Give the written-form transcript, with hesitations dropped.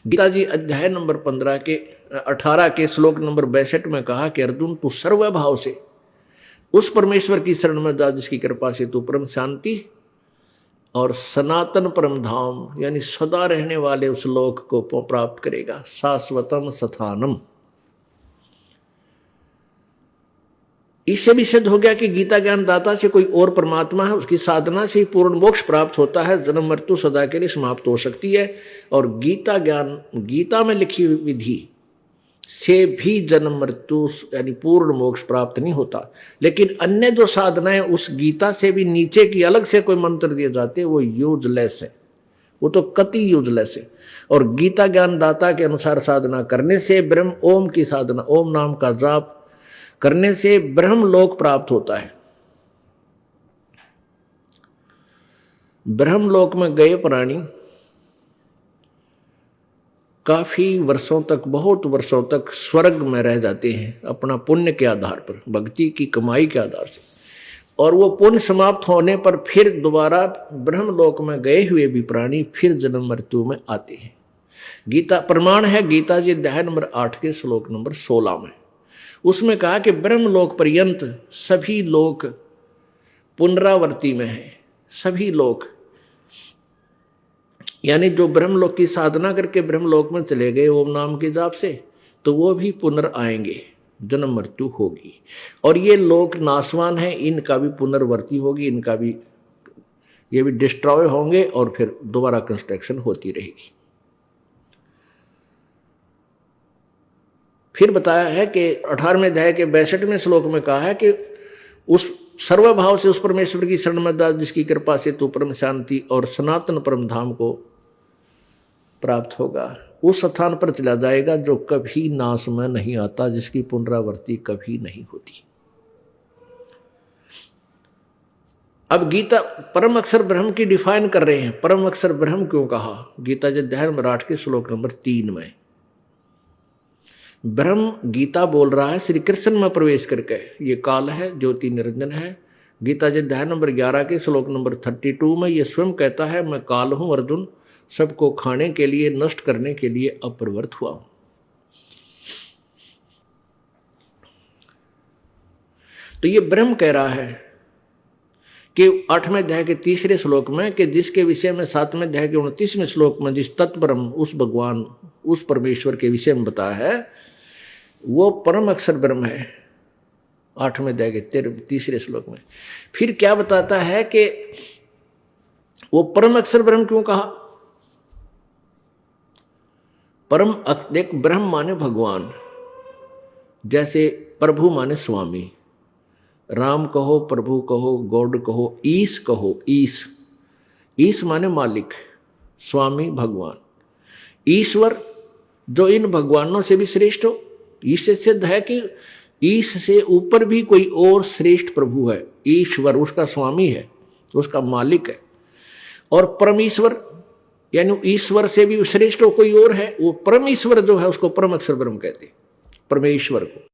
गीता जी अध्याय नंबर 18 के श्लोक नंबर 62 में कहा कि अर्जुन तू सर्व भाव से उस परमेश्वर की शरण में जा जिसकी कृपा से तू परम शांति और सनातन परम धाम यानी सदा रहने वाले उस लोक को प्राप्त करेगा। शाश्वतम स्थानम। इससे भी सिद्ध हो गया कि गीता ज्ञान दाता से कोई और परमात्मा है, उसकी साधना से ही पूर्ण मोक्ष प्राप्त होता है, जन्म मृत्यु सदा के लिए समाप्त हो सकती है। और गीता ज्ञान, गीता में लिखी हुई विधि से भी जन्म मृत्यु यानी पूर्ण मोक्ष प्राप्त नहीं होता। लेकिन अन्य जो साधनाएं उस गीता से भी नीचे की अलग से कोई मंत्र दिए जाते हैं वो यूजलेस है, वो तो कति यूजलेस है। और गीता ज्ञान दाता के अनुसार साधना करने से ब्रह्म ओम की साधना, ओम नाम का जाप करने से ब्रह्म लोक प्राप्त होता है। ब्रह्म लोक में गए प्राणी काफी वर्षों तक, बहुत वर्षों तक स्वर्ग में रह जाते हैं अपना पुण्य के आधार पर, भक्ति की कमाई के आधार से। और वो पुण्य समाप्त होने पर फिर दोबारा ब्रह्म लोक में गए हुए भी प्राणी फिर जन्म मृत्यु में आते हैं। गीता प्रमाण है गीता जी अध्याय नंबर 8 के श्लोक नंबर 16 में। उसमें कहा कि ब्रह्मलोक पर्यंत सभी लोग पुनरावर्ती में हैं। सभी लोग यानी जो ब्रह्मलोक की साधना करके ब्रह्मलोक में चले गए ओम नाम के जाप से, तो वो भी पुनर आएंगे, जन्म मृत्यु होगी। और ये लोक नाशवान है, इनका भी पुनर्वर्ती होगी, इनका भी, ये भी डिस्ट्रॉय होंगे और फिर दोबारा कंस्ट्रक्शन होती रहेगी। फिर बताया है कि 18वें अध्याय के 62वें श्लोक में कहा है कि उस सर्वभाव से उस परमेश्वर की शरण में जा जिसकी कृपा से तू परम शांति और सनातन परम धाम को प्राप्त होगा। उस स्थान पर चला जाएगा जो कभी नाश में नहीं आता, जिसकी पुनरावृत्ति कभी नहीं होती। अब गीता परम अक्षर ब्रह्म की डिफाइन कर रहे हैं। परम अक्षर ब्रह्म क्यों कहा? गीता जी अध्याय नंबर 8 के श्लोक नंबर 3 में ब्रह्म गीता बोल रहा है श्री कृष्ण में प्रवेश करके, ये काल है, ज्योति निरंजन है। गीता जी अध्याय नंबर 11 के श्लोक नंबर 32 में ये स्वयं कहता है मैं काल हूं अर्जुन, सबको खाने के लिए, नष्ट करने के लिए अप्रवृत्त हुआ हूं। तो ये ब्रह्म कह रहा है कि 8वें अध्याय के 3रे श्लोक में कि जिसके विषय में 7वें अध्याय के 29वें श्लोक में जिस तत्ब्रह्म, उस भगवान, उस परमेश्वर के विषय में बताया है, वो परम अक्षर ब्रह्म है। 8वें अध्याय के 3रे श्लोक में फिर क्या बताता है कि वो परम अक्षर ब्रह्म क्यों कहा? परम देख, ब्रह्म माने भगवान, जैसे प्रभु माने स्वामी, राम कहो, प्रभु कहो, गॉड कहो, ईश कहो। ईश माने मालिक, स्वामी भगवान, ईश्वर जो इन भगवानों से भी श्रेष्ठ हो। इससे सिद्ध है कि ईश से ऊपर भी कोई और श्रेष्ठ प्रभु है। ईश्वर उसका स्वामी है, उसका मालिक है। और परमेश्वर यानी ईश्वर से भी श्रेष्ठ कोई और है, वो परमेश्वर जो है उसको परम अक्षर ब्रह्म कहते हैं, परमेश्वर को।